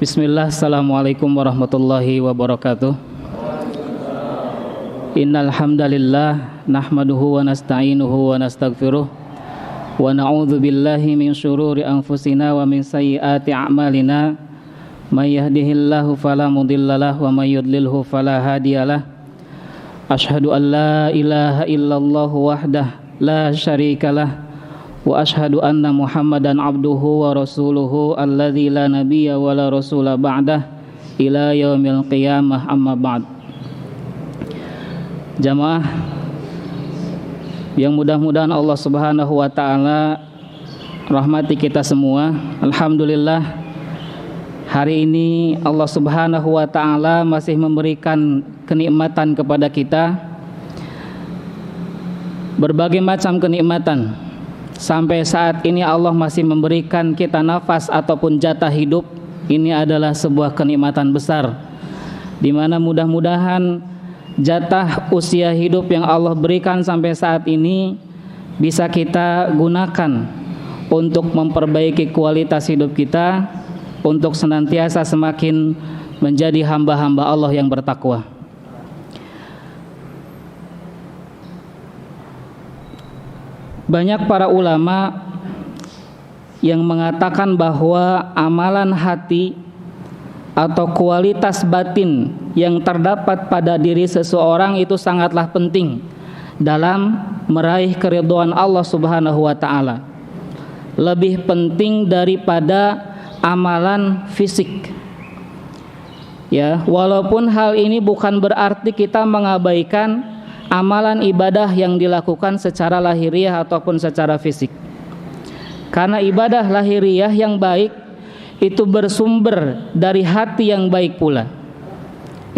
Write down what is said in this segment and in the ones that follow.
Bismillah, assalamualaikum warahmatullahi wabarakatuh. Innal hamdalillah nahmaduhu wa nasta'inuhu wa nastaghfiruh wa na'udzu billahi min syururi anfusina wa min sayyiati a'malina. May yahdihillahu fala mudhillalah wa may yudlilhu fala hadiyalah. Asyhadu an la ilaha illallah wahdah la syarikalah wa ashhadu anna Muhammadan abduhu wa rasuluhu alladzi la nabiyya wa la rasula ba'dah ila yaumil qiyamah, amma ba'd. Jamaah yang mudah-mudahan Allah Subhanahu wa taala rahmati kita semua. Alhamdulillah, hari ini Allah Subhanahu wa taala masih memberikan kenikmatan kepada kita, berbagai macam kenikmatan. Sampai saat ini Allah masih memberikan kita nafas ataupun jatah hidup. Ini adalah sebuah kenikmatan besar, di mana mudah-mudahan jatah usia hidup yang Allah berikan sampai saat ini bisa kita gunakan untuk memperbaiki kualitas hidup kita, untuk senantiasa semakin menjadi hamba-hamba Allah yang bertakwa. Banyak para ulama yang mengatakan bahwa amalan hati atau kualitas batin yang terdapat pada diri seseorang itu sangatlah penting dalam meraih keridhaan Allah Subhanahu wa taala. Lebih penting daripada amalan fisik. Ya, walaupun hal ini bukan berarti kita mengabaikan amalan ibadah yang dilakukan secara lahiriah ataupun secara fisik. Karena ibadah lahiriah yang baik itu bersumber dari hati yang baik pula.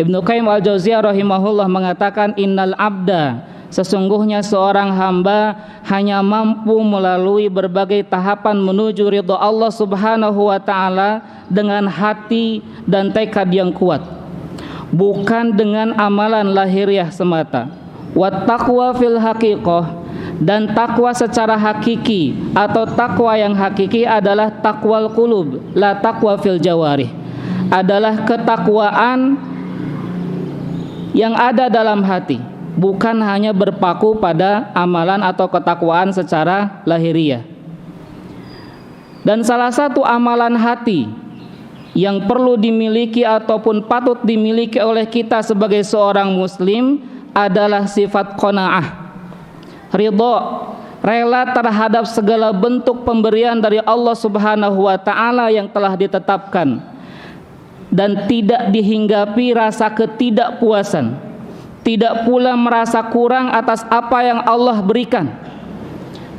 Ibnu Qayyim al-Jauziyah rahimahullah mengatakan, innal abda, sesungguhnya seorang hamba hanya mampu melalui berbagai tahapan menuju ridha Allah Subhanahu wa taala dengan hati dan tekad yang kuat, bukan dengan amalan lahiriah semata. Wat taqwa fil haqiqah, dan takwa secara hakiki atau takwa yang hakiki adalah taqwal qulub, la taqwa fil jawarih, adalah ketakwaan yang ada dalam hati, bukan hanya berpaku pada amalan atau ketakwaan secara lahiriah. Dan salah satu amalan hati yang perlu dimiliki ataupun patut dimiliki oleh kita sebagai seorang muslim adalah sifat qanaah, ridha, rela terhadap segala bentuk pemberian dari Allah Subhanahu wa taala yang telah ditetapkan, dan tidak dihinggapi rasa ketidakpuasan, tidak pula merasa kurang atas apa yang Allah berikan.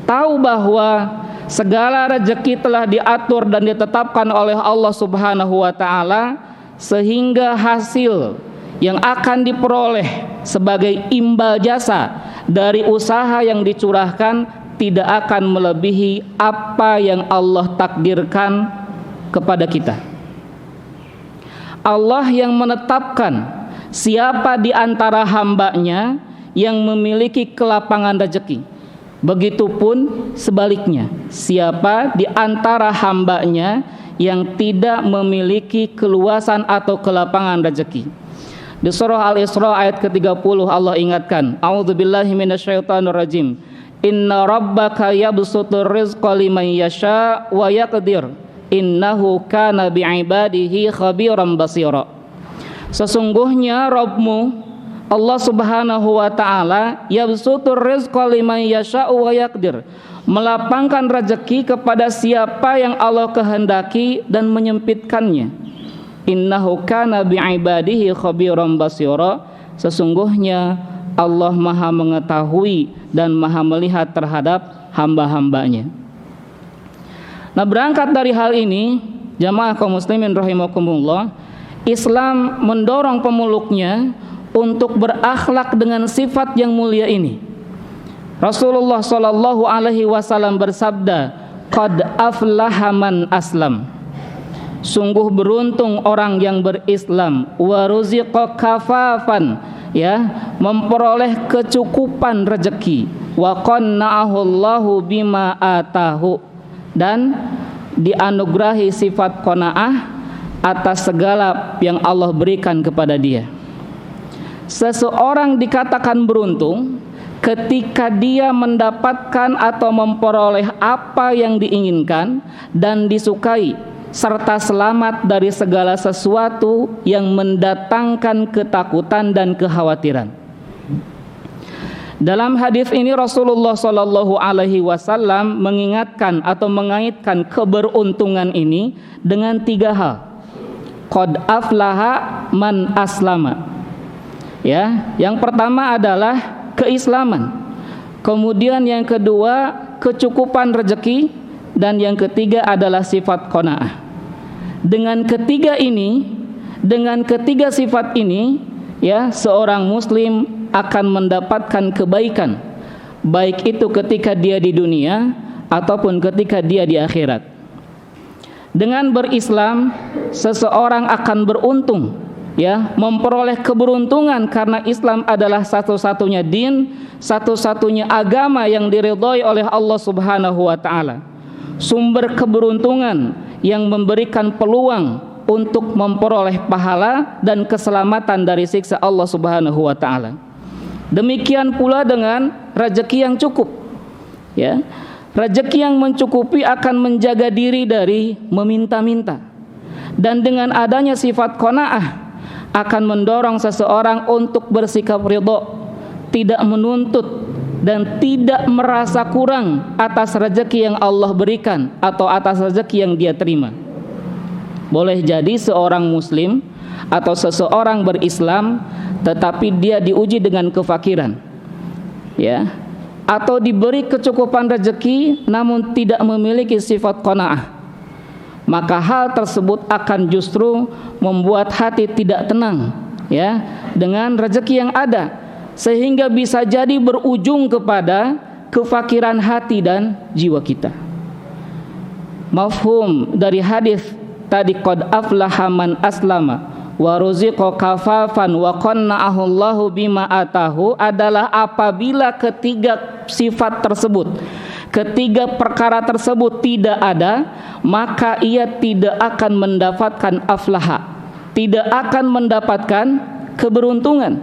Tahu bahwa segala rezeki telah diatur dan ditetapkan oleh Allah Subhanahu wa taala, sehingga hasil yang akan diperoleh sebagai imbal jasa dari usaha yang dicurahkan tidak akan melebihi apa yang Allah takdirkan kepada kita. Allah yang menetapkan siapa di antara hambanya yang memiliki kelapangan rezeki. Begitupun sebaliknya, siapa di antara hambanya yang tidak memiliki keluasan atau kelapangan rezeki. Di surah Al-Isra ayat ke-30 Allah ingatkan, a'udzubillahi minasyaitonirrajim, inna rabbaka yabsutur rizqa liman yasha wa yaqdir, innahu kana bi'ibadihi khabiran basira. Sesungguhnya Rabbmu Allah Subhanahu wa taala yabsutur rizqa liman yasha wa yaqdir, melapangkan rezeki kepada siapa yang Allah kehendaki dan menyempitkannya. Innahu kana bi'ibadihi khabiran basira, sesungguhnya Allah maha mengetahui dan maha melihat terhadap hamba-hambanya. Nah, berangkat dari hal ini, jamaah kaum muslimin rahimakumullah, Islam mendorong pemeluknya untuk berakhlak dengan sifat yang mulia ini. Rasulullah sallallahu alaihi wasallam bersabda, qad aflaha man aslam, sungguh beruntung orang yang berislam, wa ruziqa kafafan, ya, memperoleh kecukupan rezeki, wa qanna'ahu Allahu bima atahu, dan dianugerahi sifat qanaah atas segala yang Allah berikan kepada dia. Seseorang dikatakan beruntung ketika dia mendapatkan atau memperoleh apa yang diinginkan dan disukai, serta selamat dari segala sesuatu yang mendatangkan ketakutan dan kekhawatiran. Dalam hadis ini Rasulullah Shallallahu Alaihi Wasallam mengingatkan atau mengaitkan keberuntungan ini dengan 3 hal. Qad aflaha man aslama. Ya, yang pertama adalah keislaman. Kemudian yang kedua kecukupan rezeki, dan yang ketiga adalah sifat qanaah. Dengan ketiga sifat ini, ya, seorang muslim akan mendapatkan kebaikan, baik itu ketika dia di dunia ataupun ketika dia di akhirat. Dengan berislam, seseorang akan beruntung, ya, memperoleh keberuntungan karena Islam adalah satu-satunya din, satu-satunya agama yang diridhai oleh Allah Subhanahu wa taala. Sumber keberuntungan yang memberikan peluang untuk memperoleh pahala dan keselamatan dari siksa Allah Subhanahu wa taala. Demikian pula dengan rezeki yang cukup, ya. Rezeki yang mencukupi akan menjaga diri dari meminta-minta. Dan dengan adanya sifat qanaah akan mendorong seseorang untuk bersikap ridha, tidak menuntut dan tidak merasa kurang atas rezeki yang Allah berikan atau atas rezeki yang dia terima. Boleh jadi seorang muslim atau seseorang berislam tetapi dia diuji dengan kefakiran, ya, atau diberi kecukupan rezeki namun tidak memiliki sifat qanaah, maka hal tersebut akan justru membuat hati tidak tenang, ya, dengan rezeki yang ada, sehingga bisa jadi berujung kepada kefakiran hati dan jiwa kita. Mafhum dari hadis tadi qad aflaha man aslama wa ruziqa kafafan wa qanna'ahu Allahu bima atahu adalah apabila ketiga sifat tersebut, ketiga perkara tersebut tidak ada, maka ia tidak akan mendapatkan aflaha, tidak akan mendapatkan keberuntungan.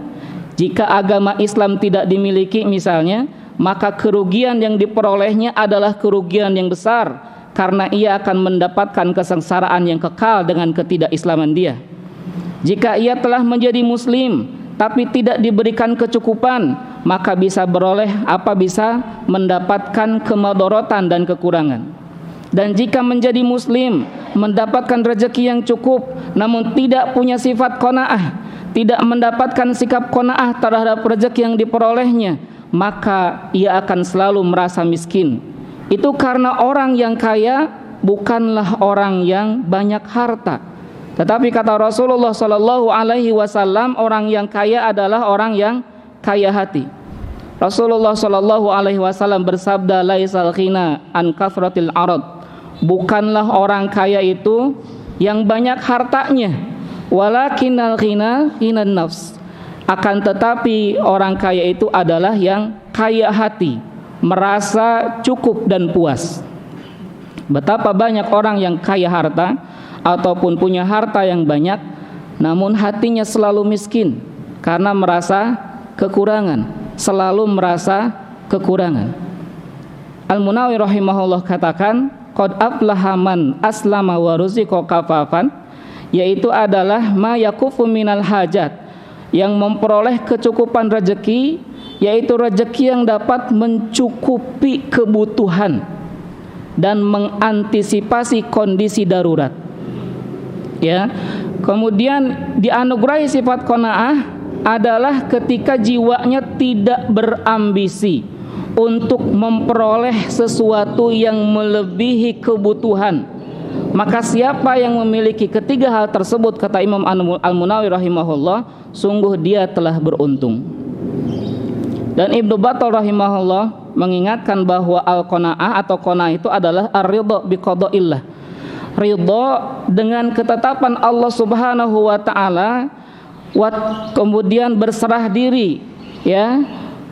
Jika agama Islam tidak dimiliki misalnya, maka kerugian yang diperolehnya adalah kerugian yang besar, karena ia akan mendapatkan kesengsaraan yang kekal dengan ketidakislaman dia. Jika ia telah menjadi muslim tapi tidak diberikan kecukupan, maka bisa mendapatkan kemadharatan dan kekurangan. Dan jika menjadi muslim mendapatkan rezeki yang cukup namun tidak punya sifat qanaah, tidak mendapatkan sikap qanaah terhadap rezeki yang diperolehnya, maka ia akan selalu merasa miskin. Itu karena orang yang kaya bukanlah orang yang banyak harta, tetapi kata Rasulullah Sallallahu Alaihi Wasallam, orang yang kaya adalah orang yang kaya hati. Rasulullah Sallallahu Alaihi Wasallam bersabda, laisal ghina an kathratil arad. Bukanlah orang kaya itu yang banyak hartanya, walakinnal ghina ghinan nafs. Akan tetapi orang kaya itu adalah yang kaya hati, merasa cukup dan puas. Betapa banyak orang yang kaya harta ataupun punya harta yang banyak, namun hatinya selalu miskin karena merasa kekurangan, selalu merasa kekurangan. Al-Munawi rahimahullah katakan, qad aflaha man aslama wa ruziqa kafafan, yaitu adalah ma yakufu minal hajat, yang memperoleh kecukupan rezeki, yaitu rezeki yang dapat mencukupi kebutuhan dan mengantisipasi kondisi darurat. Ya, kemudian dianugerahi sifat qanaah adalah ketika jiwanya tidak berambisi untuk memperoleh sesuatu yang melebihi kebutuhan. Maka siapa yang memiliki ketiga hal tersebut, kata Imam Al-Munawi rahimahullah, sungguh dia telah beruntung. Dan Ibnu Battal rahimahullah mengingatkan bahwa al-qanaah atau qanaah itu adalah ar-ridha bi qadaillah, ridha dengan ketetapan Allah Subhanahu wa taala, kemudian berserah diri, ya,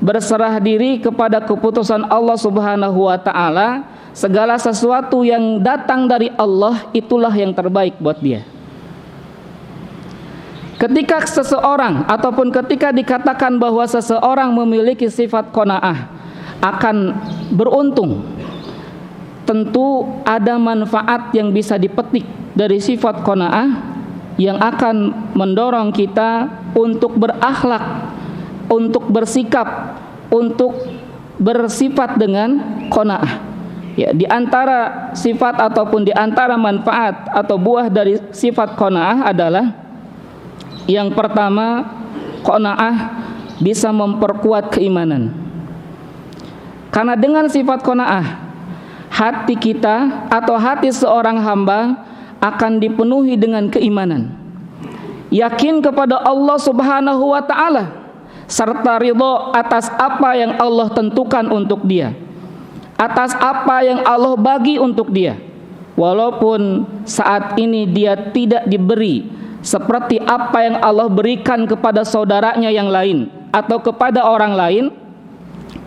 berserah diri kepada keputusan Allah Subhanahu wa taala. Segala sesuatu yang datang dari Allah itulah yang terbaik buat dia. ketika seseorang ataupun ketika dikatakan bahwa seseorang memiliki sifat qanaah akan beruntung, tentu ada manfaat yang bisa dipetik dari sifat qanaah yang akan mendorong kita untuk berakhlak, untuk bersikap, untuk bersifat dengan qanaah. Ya, di antara sifat ataupun di antara manfaat atau buah dari sifat qanaah adalah yang pertama, qanaah bisa memperkuat keimanan. Karena dengan sifat qanaah, hati kita atau hati seorang hamba akan dipenuhi dengan keimanan, yakin kepada Allah Subhanahu wa ta'ala, serta ridho atas apa yang Allah tentukan untuk dia, atas apa yang Allah bagi untuk dia, walaupun saat ini dia tidak diberi seperti apa yang Allah berikan kepada saudaranya yang lain atau kepada orang lain.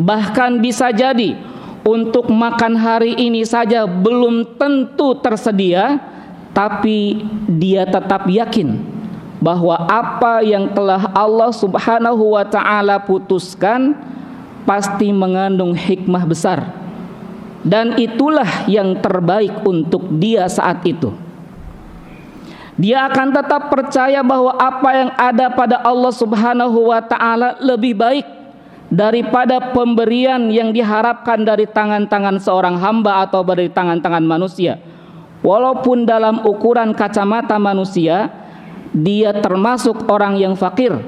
Bahkan bisa jadi untuk makan hari ini saja belum tentu tersedia, tapi dia tetap yakin bahwa apa yang telah Allah Subhanahu wa ta'ala putuskan pasti mengandung hikmah besar, dan itulah yang terbaik untuk dia saat itu. Dia akan tetap percaya bahwa apa yang ada pada Allah Subhanahu wa ta'ala lebih baik daripada pemberian yang diharapkan dari tangan-tangan seorang hamba atau dari tangan-tangan manusia. Walaupun dalam ukuran kacamata manusia dia termasuk orang yang fakir,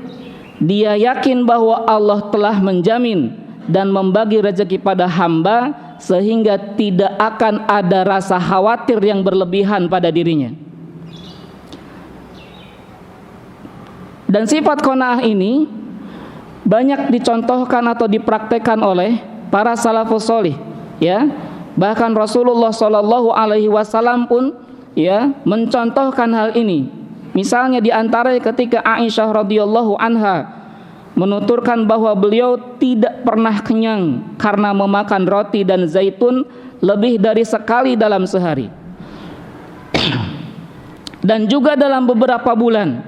dia yakin bahwa Allah telah menjamin dan membagi rezeki pada hamba sehingga tidak akan ada rasa khawatir yang berlebihan pada dirinya. Dan sifat qanaah ini banyak dicontohkan atau dipraktekkan oleh para salafus sholih, ya. Bahkan Rasulullah Shallallahu Alaihi Wasallam pun ya mencontohkan hal ini. Misalnya di antara ketika Aisyah radhiyallahu anha menuturkan bahwa beliau tidak pernah kenyang karena memakan roti dan zaitun lebih dari sekali dalam sehari. Dan juga dalam beberapa bulan,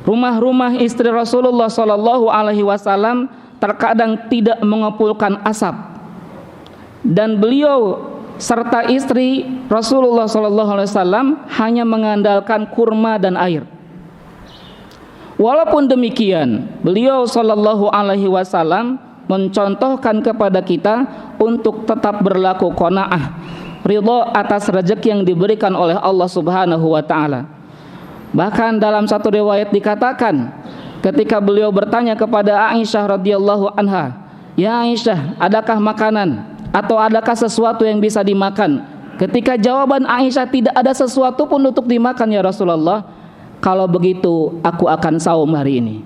rumah-rumah istri Rasulullah Shallallahu Alaihi Wasallam terkadang tidak mengepulkan asap. Dan beliau serta istri Rasulullah SAW hanya mengandalkan kurma dan air. Walaupun demikian, beliau SAW mencontohkan kepada kita untuk tetap berlaku qanaah, ridho atas rezeki yang diberikan oleh Allah Subhanahu wa ta'ala. Bahkan dalam satu riwayat dikatakan, ketika beliau bertanya kepada Aisyah radhiyallahu anha, "Ya Aisyah, adakah makanan atau adakah sesuatu yang bisa dimakan?" Ketika jawaban Aisyah, "Tidak ada sesuatu pun untuk dimakan ya Rasulullah, kalau begitu aku akan saum hari ini."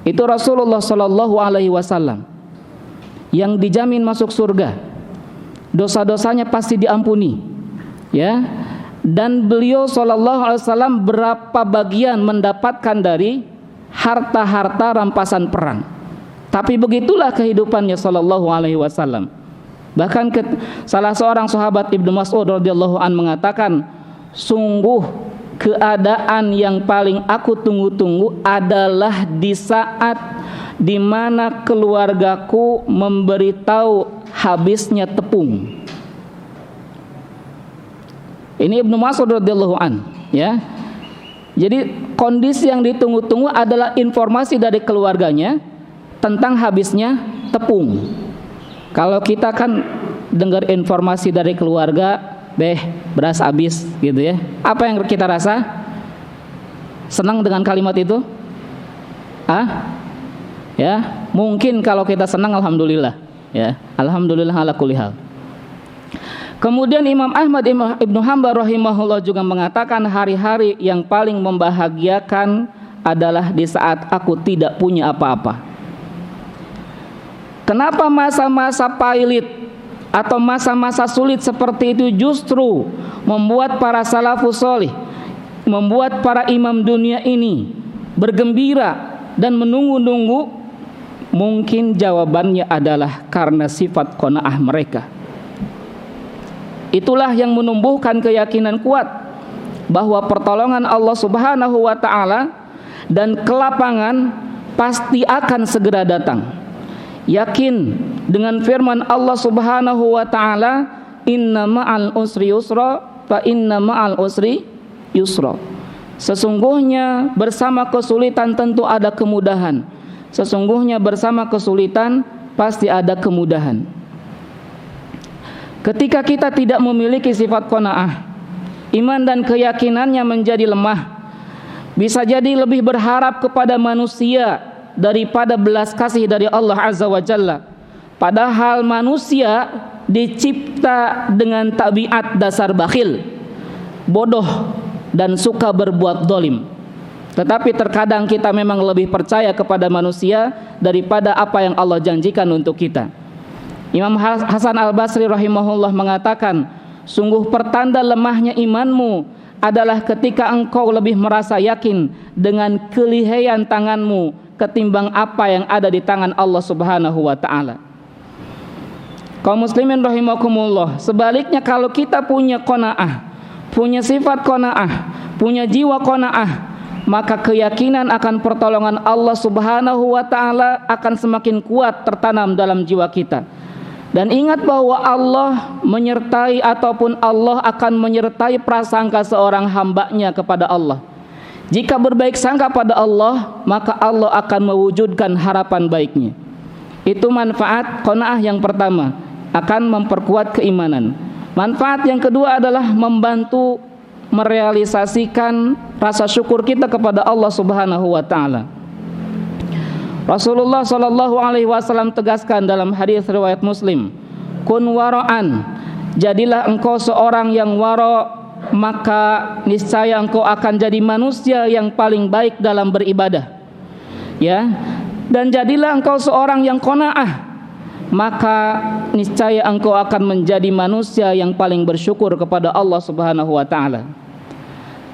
Itu Rasulullah Shallallahu Alaihi Wasallam yang dijamin masuk surga, dosa-dosanya pasti diampuni, ya. Dan beliau Shallallahu Alaihi Wasallam berapa bagian mendapatkan dari harta-harta rampasan perang. Tapi begitulah kehidupannya Shallallahu Alaihi Wasallam. Bahkan salah seorang sahabat Ibnu Mas'ud radhiyallahu an mengatakan, "Sungguh keadaan yang paling aku tunggu-tunggu adalah di saat di mana keluargaku memberitahu habisnya tepung." Ini Ibnu Mas'ud radhiyallahu an, ya. Jadi kondisi yang ditunggu-tunggu adalah informasi dari keluarganya tentang habisnya tepung. Kalau kita kan dengar informasi dari keluarga, beras habis gitu ya. Apa yang kita rasa? Senang dengan kalimat itu? Ya, mungkin kalau kita senang alhamdulillah, ya. Alhamdulillah ala kulli hal. Kemudian Imam Ahmad Ibnu Hanbal rahimahullah juga mengatakan hari-hari yang paling membahagiakan adalah di saat aku tidak punya apa-apa. Kenapa masa-masa pailit atau masa-masa sulit seperti itu justru membuat para salafus sholih, membuat para imam dunia ini bergembira dan menunggu-nunggu? Mungkin jawabannya adalah karena sifat qanaah mereka. Itulah yang menumbuhkan keyakinan kuat bahwa pertolongan Allah Subhanahu wa taala dan kelapangan pasti akan segera datang. Yakin dengan firman Allah Subhanahu wa taala, inna ma'al usri yusra fa inna ma'al usri yusra. Sesungguhnya bersama kesulitan tentu ada kemudahan. Sesungguhnya bersama kesulitan pasti ada kemudahan. Ketika kita tidak memiliki sifat qanaah, iman dan keyakinannya menjadi lemah, bisa jadi lebih berharap kepada manusia daripada belas kasih dari Allah Azza wa Jalla. Padahal manusia dicipta dengan tabiat dasar bakhil, bodoh, dan suka berbuat dolim. Tetapi terkadang kita memang lebih percaya kepada manusia daripada apa yang Allah janjikan untuk kita. Imam Hasan Al-Basri rahimahullah mengatakan, sungguh pertanda lemahnya imanmu adalah ketika engkau lebih merasa yakin dengan kelihayan tanganmu ketimbang apa yang ada di tangan Allah Subhanahu wa taala. Kaum muslimin rahimakumullah, sebaliknya kalau kita punya qanaah, punya sifat qanaah, punya jiwa qanaah, maka keyakinan akan pertolongan Allah Subhanahu wa taala akan semakin kuat tertanam dalam jiwa kita. Dan ingat bahwa Allah menyertai ataupun Allah akan menyertai prasangka seorang hambanya kepada Allah. Jika berbaik sangka pada Allah, maka Allah akan mewujudkan harapan baiknya. Itu manfaat qanaah yang pertama, akan memperkuat keimanan. Manfaat yang kedua adalah membantu merealisasikan rasa syukur kita kepada Allah Subhanahu wa taala. Rasulullah sallallahu alaihi wasallam tegaskan dalam hadis riwayat Muslim, kun wara'an, jadilah engkau seorang yang wara', maka niscaya engkau akan jadi manusia yang paling baik dalam beribadah. Ya. Dan jadilah engkau seorang yang qanaah, maka niscaya engkau akan menjadi manusia yang paling bersyukur kepada Allah Subhanahu wa taala.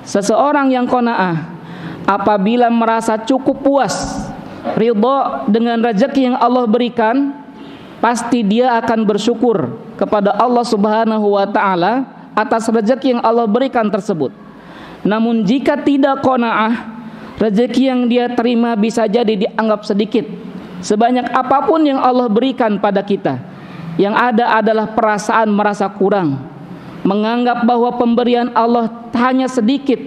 Seseorang yang qanaah apabila merasa cukup puas, ridha dengan rezeki yang Allah berikan, pasti dia akan bersyukur kepada Allah Subhanahu wa taala atas rezeki yang Allah berikan tersebut. Namun jika tidak qanaah, rezeki yang dia terima bisa jadi dianggap sedikit. Sebanyak apapun yang Allah berikan pada kita, yang ada adalah perasaan merasa kurang, menganggap bahwa pemberian Allah hanya sedikit,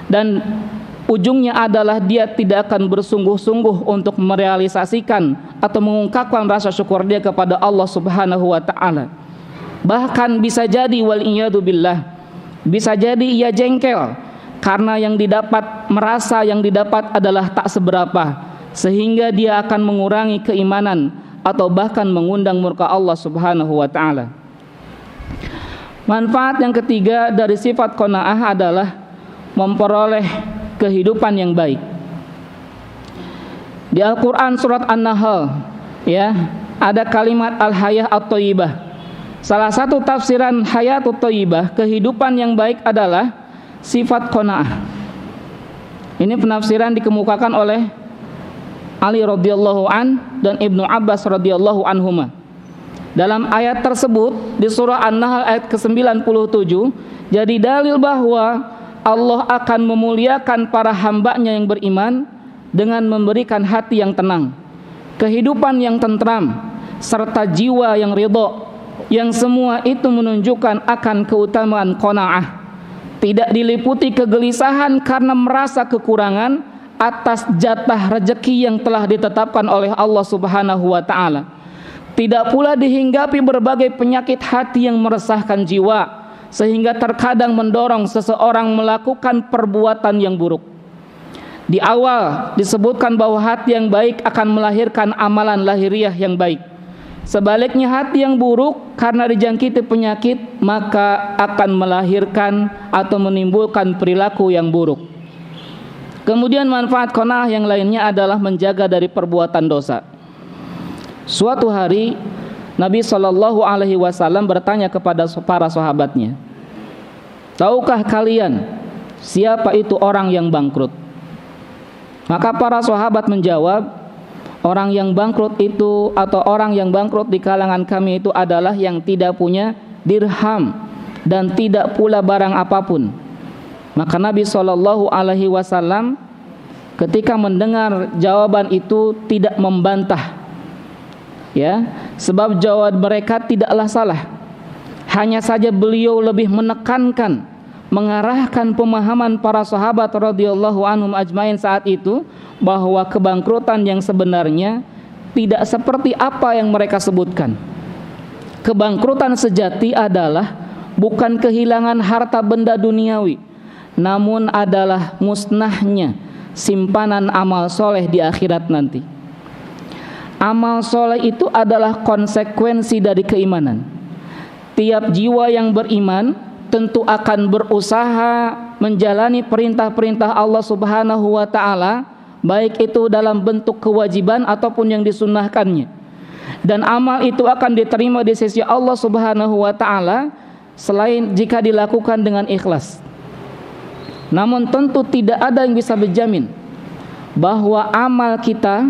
dan ujungnya adalah dia tidak akan bersungguh-sungguh untuk merealisasikan atau mengungkapkan rasa syukur dia kepada Allah Subhanahu wa taala. Bahkan bisa jadi wal'iyadu billah, bisa jadi ia jengkel karena yang didapat, merasa yang didapat adalah tak seberapa, sehingga dia akan mengurangi keimanan atau bahkan mengundang murka Allah Subhanahu wa taala. Manfaat yang ketiga dari sifat qanaah adalah memperoleh kehidupan yang baik. Di Al-Quran surat An-Nahl, ya, ada kalimat al-hayah at-thayyibah. Salah satu tafsiran hayatut thayyibah, kehidupan yang baik adalah sifat qanaah. Ini penafsiran dikemukakan oleh Ali radhiyallahu an dan Ibnu Abbas radhiyallahu anhuma. Dalam ayat tersebut di surah An-Nahl ayat ke-97, jadi dalil bahwa Allah akan memuliakan para hambanya yang beriman dengan memberikan hati yang tenang, kehidupan yang tentram, serta jiwa yang ridha, yang semua itu menunjukkan akan keutamaan qanaah. Tidak diliputi kegelisahan karena merasa kekurangan atas jatah rezeki yang telah ditetapkan oleh Allah Subhanahu wa taala. Tidak pula dihinggapi berbagai penyakit hati yang meresahkan jiwa, sehingga terkadang mendorong seseorang melakukan perbuatan yang buruk. Di awal disebutkan bahwa hati yang baik akan melahirkan amalan lahiriah yang baik. Sebaliknya hati yang buruk karena dijangkiti penyakit maka akan melahirkan atau menimbulkan perilaku yang buruk. Kemudian manfaat qanaah yang lainnya adalah menjaga dari perbuatan dosa. Suatu hari Nabi SAW bertanya kepada para sahabatnya, tahukah kalian siapa itu orang yang bangkrut? Maka para sahabat menjawab, orang yang bangkrut itu atau orang yang bangkrut di kalangan kami itu adalah yang tidak punya dirham dan tidak pula barang apapun, Maka Nabi SAW ketika mendengar jawaban itu tidak membantah, ya, sebab jawaban mereka tidaklah salah. Hanya saja beliau lebih menekankan, mengarahkan pemahaman para sahabat radhiyallahu anhum ajmain saat itu, bahwa kebangkrutan yang sebenarnya tidak seperti apa yang mereka sebutkan. Kebangkrutan sejati adalah bukan kehilangan harta benda duniawi, namun adalah musnahnya simpanan amal soleh di akhirat nanti. Amal soleh itu adalah konsekuensi dari keimanan. Tiap jiwa yang beriman tentu akan berusaha menjalani perintah-perintah Allah Subhanahu wa taala, baik itu dalam bentuk kewajiban ataupun yang disunnahkannya. Dan amal itu akan diterima di sisi Allah Subhanahu wa taala selain jika dilakukan dengan ikhlas. Namun tentu tidak ada yang bisa berjamin bahwa amal kita,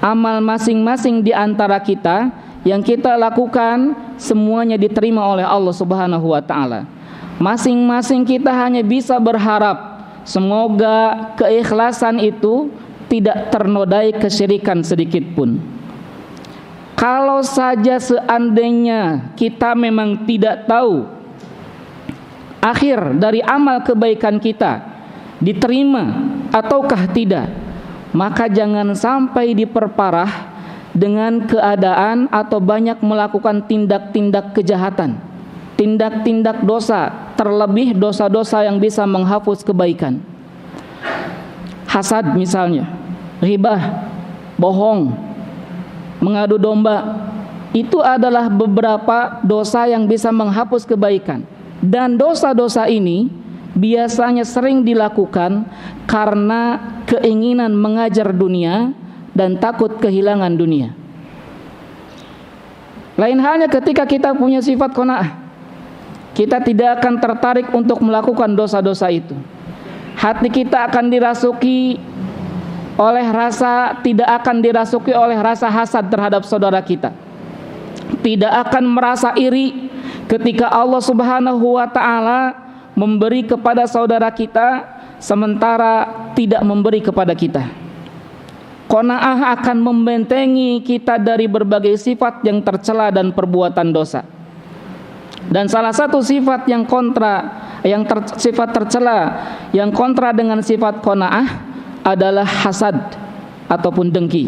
amal masing-masing di antara kita yang kita lakukan semuanya diterima oleh Allah Subhanahu wa taala. Masing-masing kita hanya bisa berharap semoga keikhlasan itu tidak ternodai kesyirikan sedikit pun. Kalau saja seandainya kita memang tidak tahu akhir dari amal kebaikan kita diterima ataukah tidak, maka jangan sampai diperparah dengan keadaan atau banyak melakukan tindak-tindak kejahatan, tindak-tindak dosa, terlebih dosa-dosa yang bisa menghapus kebaikan. Hasad misalnya, ghibah, bohong, mengadu domba, itu adalah beberapa dosa yang bisa menghapus kebaikan. Dan dosa-dosa ini biasanya sering dilakukan karena keinginan mengajar dunia dan takut kehilangan dunia. Lain halnya ketika kita punya sifat qanaah, kita tidak akan tertarik untuk melakukan dosa-dosa itu. Hati kita akan dirasuki oleh rasa, tidak akan dirasuki oleh rasa hasad terhadap saudara kita. Tidak akan merasa iri ketika Allah Subhanahu wa taala memberi kepada saudara kita sementara tidak memberi kepada kita. Qanaah akan membentengi kita dari berbagai sifat yang tercela dan perbuatan dosa. Dan salah satu sifat yang sifat tercela yang kontra dengan sifat qanaah adalah hasad ataupun dengki.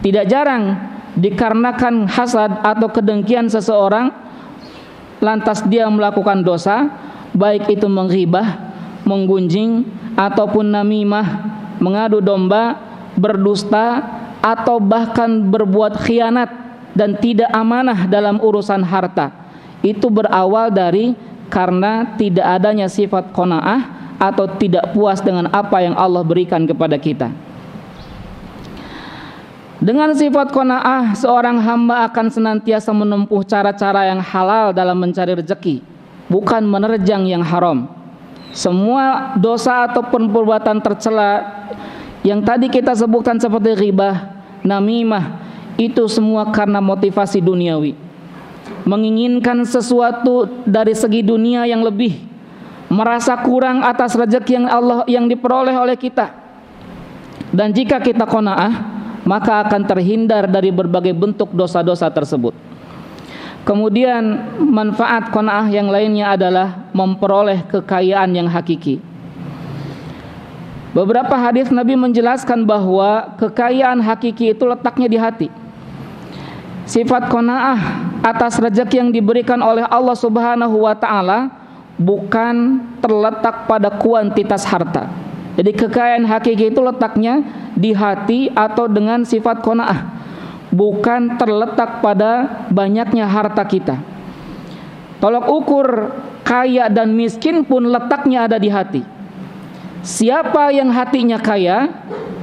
Tidak jarang dikarenakan hasad atau kedengkian seseorang lantas dia melakukan dosa, baik itu menghibah, menggunjing ataupun namimah, mengadu domba, berdusta, atau bahkan berbuat khianat dan tidak amanah dalam urusan harta. Itu berawal dari karena tidak adanya sifat qanaah atau tidak puas dengan apa yang Allah berikan kepada kita. Dengan sifat qanaah, seorang hamba akan senantiasa menempuh cara-cara yang halal dalam mencari rezeki, bukan menerjang yang haram. Semua dosa ataupun perbuatan tercela yang tadi kita sebutkan seperti ghibah, namimah, itu semua karena motivasi duniawi. Menginginkan sesuatu dari segi dunia yang lebih, merasa kurang atas rezeki yang diperoleh oleh kita. Dan jika kita qanaah, maka akan terhindar dari berbagai bentuk dosa-dosa tersebut. Kemudian manfaat qanaah yang lainnya adalah memperoleh kekayaan yang hakiki. Beberapa hadis Nabi menjelaskan bahwa kekayaan hakiki itu letaknya di hati. Sifat qanaah atas rezeki yang diberikan oleh Allah Subhanahu wa taala bukan terletak pada kuantitas harta. Jadi kekayaan hakiki itu letaknya di hati atau dengan sifat qanaah, bukan terletak pada banyaknya harta kita. Tolok ukur kaya dan miskin pun letaknya ada di hati. Siapa yang hatinya kaya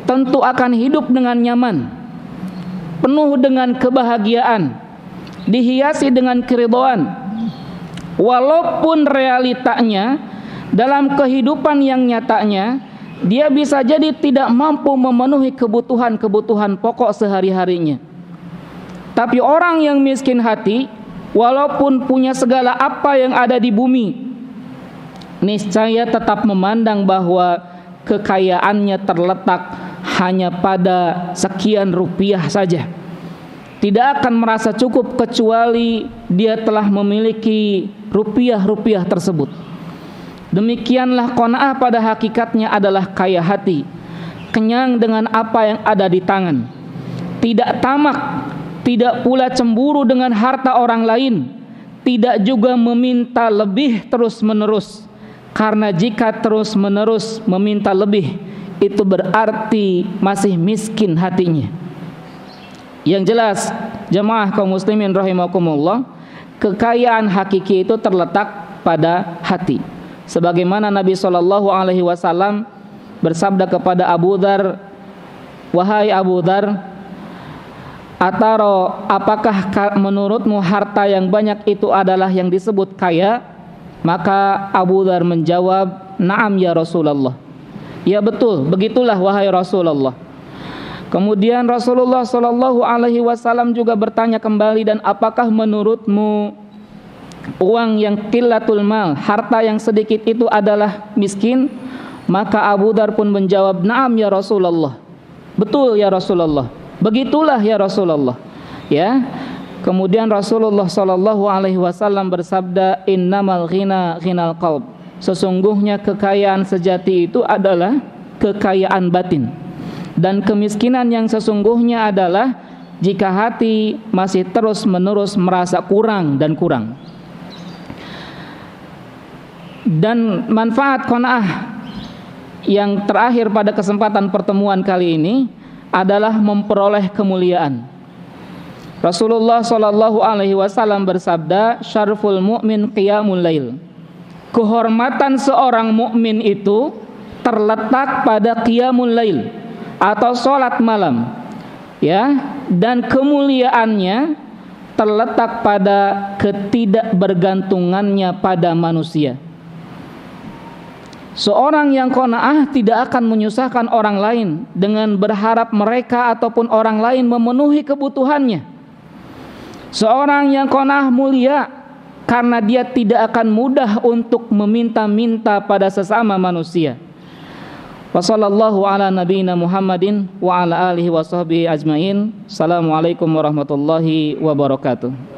tentu akan hidup dengan nyaman, penuh dengan kebahagiaan, dihiasi dengan keridhaan, walaupun realitanya dalam kehidupan yang nyatanya dia bisa jadi tidak mampu memenuhi kebutuhan-kebutuhan pokok sehari-harinya. Tapi orang yang miskin hati, walaupun punya segala apa yang ada di bumi, niscaya tetap memandang bahwa kekayaannya terletak hanya pada sekian rupiah saja. Tidak akan merasa cukup kecuali dia telah memiliki rupiah-rupiah tersebut. Demikianlah qanaah pada hakikatnya adalah kaya hati, kenyang dengan apa yang ada di tangan, tidak tamak, tidak pula cemburu dengan harta orang lain, tidak juga meminta lebih terus-menerus. Karena jika terus-menerus meminta lebih, itu berarti masih miskin hatinya. Yang jelas, jamaah kaum muslimin rahimakumullah, kekayaan hakiki itu terletak pada hati. Sebagaimana Nabi SAW bersabda kepada Abu Dzar, "Wahai Abu Dzar, ataro, apakah menurutmu harta yang banyak itu adalah yang disebut kaya?" Maka Abu Dzar menjawab, "Na'am ya Rasulullah." Ya betul, begitulah wahai Rasulullah. Kemudian Rasulullah SAW juga bertanya kembali, "Dan apakah menurutmu uang yang qillatul mal, harta yang sedikit itu adalah miskin?" Maka Abu Dzar pun menjawab, "Na'am ya Rasulullah." Betul ya Rasulullah. Begitulah ya Rasulullah. Ya. Kemudian Rasulullah SAW bersabda, "Innamal ghina ghinal qalb." Sesungguhnya kekayaan sejati itu adalah kekayaan batin. Dan kemiskinan yang sesungguhnya adalah jika hati masih terus-menerus merasa kurang dan kurang. Dan manfaat qanaah yang terakhir pada kesempatan pertemuan kali ini adalah memperoleh kemuliaan. Rasulullah SAW bersabda, "Syarful mu'min qiyamul lail." Kehormatan seorang mukmin itu terletak pada qiyamul lail atau salat malam, ya, dan kemuliaannya terletak pada ketidakbergantungannya pada manusia. Seorang yang qanaah tidak akan menyusahkan orang lain dengan berharap mereka ataupun orang lain memenuhi kebutuhannya. Seorang yang qanaah mulia karena dia tidak akan mudah untuk meminta-minta pada sesama manusia. Wassallallahu ala nabiyina Muhammadin wa ala alihi wa sahbihi ajmain. Assalamualaikum warahmatullahi wabarakatuh.